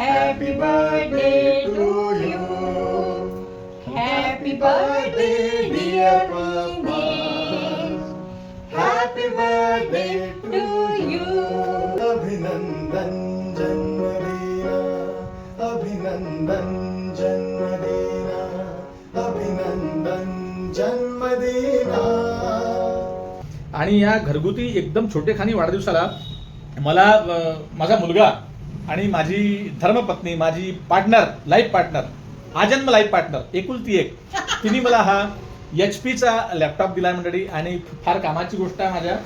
Happy birthday to you. Happy birthday dear Vinesh. Happy birthday to you. अभिनंदन जन्मदिना, अभिनंदन जन्मदिना, अभिनंदन जन्मदिना. आणि या घरगुती एकदम छोटेखानी वाढदिवसाला मला माझा मुलगा आणि माझी धर्मपत्नी, माझी पार्टनर, लाईफ पार्टनर, आजन्म लाईफ पार्टनर, एकुलती एक, तिने मला हा HP चा लॅपटॉप दिला मंडळी. आणि फार कामाची गोष्ट आहे. माझ्या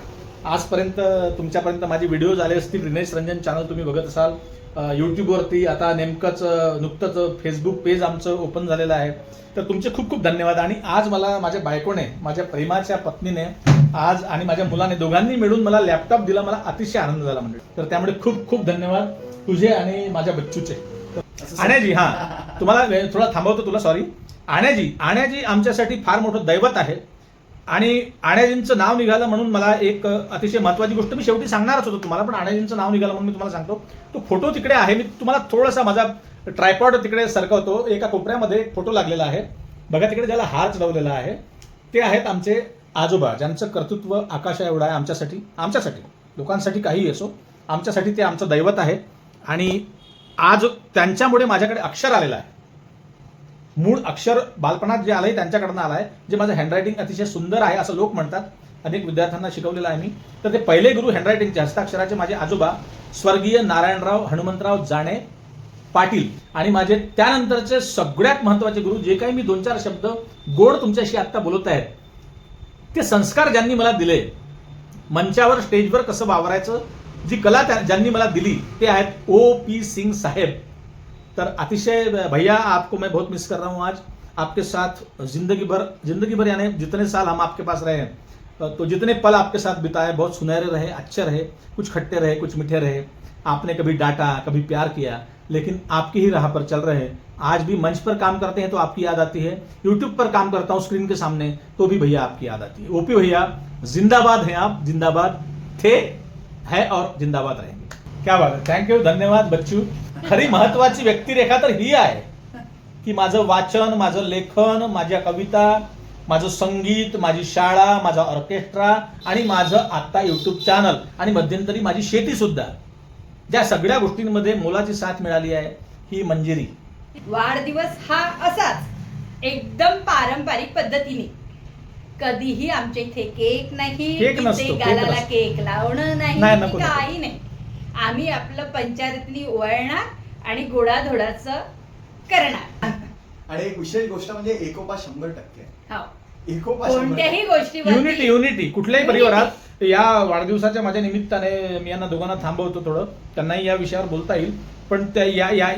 आजपर्यंत तुमच्यापर्यंत माझे व्हिडिओज आले असतील. दिनेश रंजन चॅनल तुम्ही बघत असाल यूट्यूबवरती. आता नेमकंच नुकतंच फेसबुक पेज आमचं ओपन झालेलं आहे. तर तुमचे खूप खूप धन्यवाद. आणि आज मला माझ्या बायकोने, माझ्या प्रेमाच्या पत्नीने आज आणि माझ्या मुलाने दोघांनी मिळून मला लॅपटॉप दिला. मला अतिशय आनंद झाला म्हणजे. तर त्यामुळे खूप खूप धन्यवाद तुझे आणि माझ्या बच्चूचे. आण्याजी, हा तुम्हाला थोडा थांबवतो तुला, सॉरी. आण्याजी आमच्यासाठी फार मोठं दैवत आहे. आणि आण्याजींचं नाव निघालं म्हणून मला एक अतिशय महत्वाची गोष्ट मी शेवटी सांगणारच होतो तुम्हाला, पण आण्याजींचं नाव निघालं म्हणून मी तुम्हाला सांगतो. तो फोटो तिकडे आहे. मी तुम्हाला थोडासा माझा ट्रायपॉड तिकडे सरकवतो. एका कोपऱ्यामध्ये एक फोटो लागलेला आहे बघा तिकडे, ज्याला हार चढवलेला आहे. ते आहेत आमचे आजोबा, ज्यांचं कर्तृत्व आकाशा एवढं आहे आमच्यासाठी. लोकांसाठी काही असो, आमच्यासाठी ते आमचं दैवत आहे. आणि आज त्यांच्यामुळे माझ्याकडे अक्षर आलेलं आहे. मूळ अक्षर बालपणात जे आलंय त्यांच्याकडनं आलंय, जे माझं हँडरायटिंग अतिशय सुंदर आहे असं लोक म्हणतात. अनेक विद्यार्थ्यांना शिकवलेलं आहे मी. तर ते पहिले गुरु हँडरायटिंगचे, हस्ताक्षराचे माझे आजोबा स्वर्गीय नारायणराव हनुमंतराव जाणे पाटील. आणि माझे त्यानंतरचे सगळ्यात महत्वाचे गुरु, जे काही मी 2-4 शब्द गोड तुमच्याशी आता बोलत आहेत, ते संस्कार ज्यांनी मला दिले, मंचावर स्टेजवर कसं वावरायचं, जी कला ज्यांनी मला दिली, ते आहेत OP सिंग साहेब. तर अतिशय भैया, आपको मैं बहुत मिस कर रहा हूँ. आज आपके साथ जिंदगी भर यानी जितने साल हम आपके पास रहे, तो जितने पल आपके साथ बिताए बहुत सुनहरे रहे, अच्छे रहे, कुछ खट्टे रहे, कुछ मीठे रहे. आपने कभी डांटा, कभी प्यार किया, लेकिन आपकी ही राह पर चल रहे हैं. आज भी मंच पर काम करते हैं तो आपकी याद आती है. यूट्यूब पर काम करता हूँ स्क्रीन के सामने तो भी भैया आपकी याद आती है. OP भैया जिंदाबाद हैं आप, जिंदाबाद थे, है और जिंदाबाद रहेंगे. क्या बात है. थँक्यू, धन्यवाद बच्चू. खरी महत्वाची व्यक्तिरेखा तर ही आहे की माझं वाचन, माझं लेखन, माझ्या कविता, माझं संगीत, माझी शाळा, माझा ऑर्केस्ट्रा आणि माझं आता युट्यूब चॅनल आणि मध्यंतरी माझी शेती सुद्धा, ज्या सगळ्या गोष्टींमध्ये मोलाची साथ मिळाली आहे ही मंजिरी. वाढदिवस हा असाच एकदम पारंपरिक पद्धतीने. कधीही आमच्या इथे केक नाही, केक नसतो, इथे केक गालाला नसतो. केक लावणं नाही, नाही, नको, काही नाही. आम्ही आपलं पंचायतीतली वळणार आणि गोडाधोडाचं करणार. आणि एक विशेष गोष्ट म्हणजे एकोपा 100%. हो. एकोपा 100%. कोणत्याही गोष्टीवर युनिटी कुठल्याही परिवारात. या वाढदिवसाच्या माझ्या निमित्ताने मी यांना दोघांना थांबवतो थोडं, त्यांनाही या विषयावर बोलता येईल. पण त्या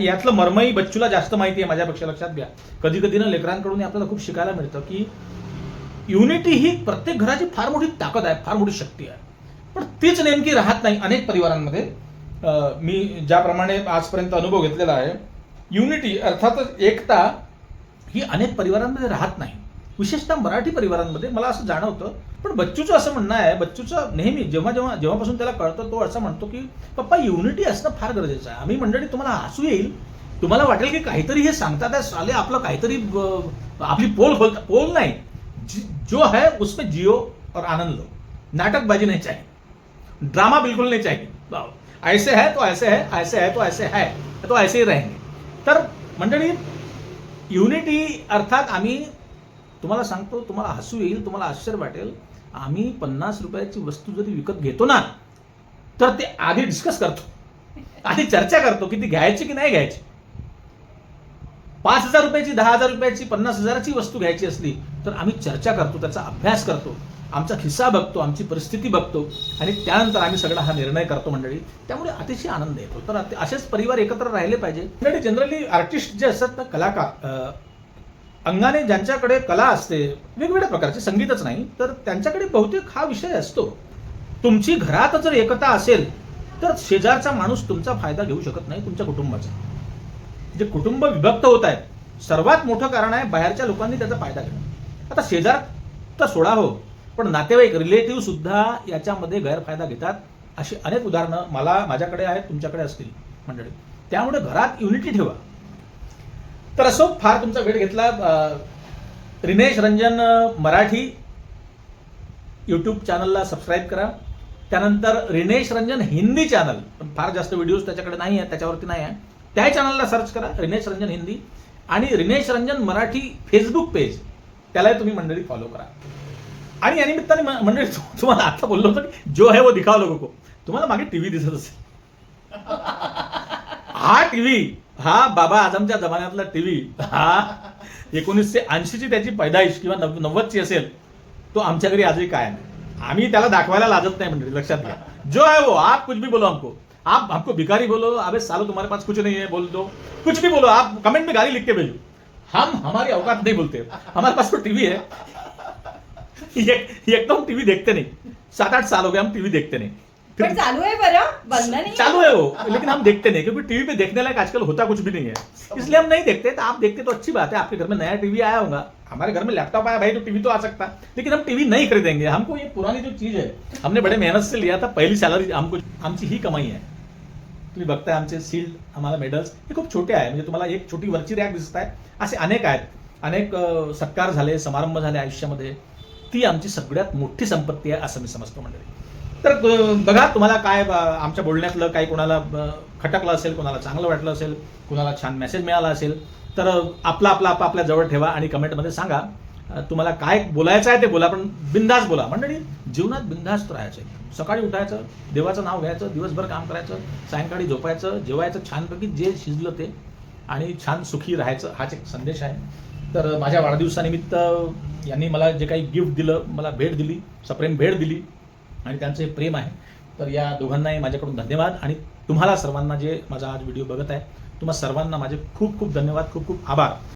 यातलं मर्मही बच्चूला जास्त माहिती आहे माझ्यापेक्षा, लक्षात घ्या. कधी कधी ना लेकरांकडून आपल्याला खूप शिकायला मिळतं की युनिटी ही प्रत्येक घराची फार मोठी ताकद आहे, फार मोठी शक्ती आहे. पण तीच नेमकी राहत नाही अनेक परिवारांमध्ये. मी ज्याप्रमाणे आजपर्यंत अनुभव घेतलेला आहे, युनिटी अर्थातच एकता ही अनेक परिवारांमध्ये राहत नाही, विशेषतः मराठी परिवारांमध्ये मला असं जाणवतं. पण बच्चूचं असं म्हणणं आहे, बच्चूचं नेहमी जेव्हापासून त्याला कळतं तो असं म्हणतो की पप्पा युनिटी असणं फार गरजेचं आहे. आम्ही मंडळी तुम्हाला हसू येईल, तुम्हाला वाटेल की काहीतरी हे सांगतात आहे साले, आपलं काहीतरी आपली पोल नाही, जो है उसमें जियो और आनंद लो. नाटकबाजी नहीं चाहिए, ड्रामा बिल्कुल नहीं चाहिए. ऐसे है तो ऐसे है, ऐसे है तो ऐसे है, तो ऐसे ही रहेंगे. तर मंडळी, युनिटी अर्थात आम्ही तुम्हाला सांगतो, तुम्हाला हसू येईल, तुम्हाला आश्चर्य वाटेल, आम्ही 50 रुपयाची वस्तू जरी विकत घेतो ना, तर ते आधी डिस्कस करतो, आधी चर्चा करतो की ती घ्यायची की नाही घ्यायची. 5,000 रुपयाची, 10,000 रुपयाची, 50,000ची वस्तू घ्यायची असली तर आम्ही चर्चा करतो, त्याचा अभ्यास करतो, आमचा खिस्सा बघतो, आमची परिस्थिती बघतो आणि त्यानंतर आम्ही सगळा हा निर्णय करतो मंडळी. त्यामुळे अतिशय आनंद येतो. तर असेच परिवार एकत्र राहिले पाहिजे मंडळी. जनरली आर्टिस्ट जे असतात ना, कलाकार, अंगाने ज्यांच्याकडे कला असते वेगवेगळ्या प्रकारची, संगीतच नाही, तर त्यांच्याकडे बहुतेक हा विषय असतो. तुमची घरात जर एकता असेल तर शेजारचा माणूस तुमचा फायदा घेऊ शकत नाही, तुमच्या कुटुंबाचा. जे कुटुंब विभक्त होत आहेत, सर्वात मोठं कारण आहे बाहेरच्या लोकांनी त्याचा फायदा घेणं. आता शेजार तर सोडा हो, पण नातेवाईक, रिलेटिव्ह सुद्धा याच्यामध्ये गैरफायदा घेतात. अशी अनेक उदाहरणं माझ्याकडे आहेत, तुमच्याकडे असतील मंडळी. त्यामुळे घरात युनिटी ठेवा. तर असो, फार तुमचा वेळ घेतला. रिनेश रंजन मराठी यूट्यूब चॅनलला सबस्क्राईब करा. त्यानंतर रिनेश रंजन हिंदी चॅनल, पण फार जास्त व्हिडिओज त्याच्याकडे नाही आहेत, त्याच्यावरती नाही आहे, त्या चॅनलला सर्च करा रिनेश रंजन हिंदी. आणि रिनेश रंजन मराठी फेसबुक पेज, त्यालाही तुम्ही मंडळी फॉलो करा. आणि या निमित्ताने मंडळी, तुम्हाला आता बोललो होतो की जो है वो दिखाओ लोगों को. तुम्हाला मागे टीव्ही दिसत असेल. हा टीव्ही, हा बाबा आझमच्या जमान्यातला टीव्ही, हा 1980 ची त्याची पैदाइश किंवा 90ची असेल, तो आमच्या घरी आजही काय नाही. आम्ही त्याला दाखवायला लाजत नाही मंडळी, लक्षात घ्या. जो है वो, आप कुछ भी बोलो हमको, आप हमको भिखारी बोलो, अबे सालो तुम्हारे पास कुछ नहीं है बोल दो, कुछ भी बोलो, आप कमेंट में गाली लिख के भेजो, हम हमारी औकात नहीं बोलते. हमारे पास तो टीवी है. एक तो हम टीवी देखते नहीं, 7-8 साल हो गए हम टीवी देखते नहीं. पण चालू आहे बरं, बंद नाही. चालू है वो, लेकिन हम देखते नहीं, क्योंकि टीवी पे देखने लायक आजकल होता कुछ भी नहीं है, इसलिए हम नहीं देखते. तो आप देखते तो अच्छी बात है, आपके घर में नया टीवी आया होगा, हमारे घर में लैपटॉप आया भाई, तो टीवी तो आ सकता, लेकिन हम टीवी नहीं खरीदेंगे. हमको ये पुरानी जो चीज है, हमने बड़े मेहनत से लिया था, पहली सैलरी हमको, आमची ही कमाई आहे. तुम्ही बघताय आमचे सील्ड, आम्हाला मेडल्स हे खूप छोटे आहे, म्हणजे तुम्हाला एक छोटी वरची रॅक दिसत आहे, असे अनेक आहेत. अनेक सत्कार झाले, समारंभ झाले आयुष्यामध्ये, ती आमची सगळ्यात मोठी संपत्ती आहे असं मी समजतो मंडळी. तर बघा, तुम्हाला काय आमच्या बोलण्यातलं काही कोणाला खटकलं असेल, कोणाला चांगलं वाटलं असेल, कोणाला छान मेसेज मिळाला असेल, तर आपल्या जवळ ठेवा आणि कमेंटमध्ये सांगा. तुम्हाला काय बोलायचं आहे ते बोला, पण बिंदास बोला मंडळी. जीवनात बिंदास राहायचं आहे. सकाळी उठायचं, देवाचं नाव घ्यायचं, दिवसभर काम करायचं, सायंकाळी झोपायचं, जेवायचं छानपैकी जे शिजलं ते, आणि छान सुखी राहायचं, हाच एक संदेश आहे. तर माझ्या वाढदिवसानिमित्त यांनी मला जे काही गिफ्ट दिलं, मला भेट दिली, सप्रेम भेट दिली, आणि त्यांचं हे प्रेम आहे. तर या दोघांनाही माझ्याकडून धन्यवाद. आणि तुम्हाला सर्वांना जे माझा आज व्हिडिओ बघत आहे, तुम्हा सर्वांना माझे खूप खूप धन्यवाद, खूप खूप आभार.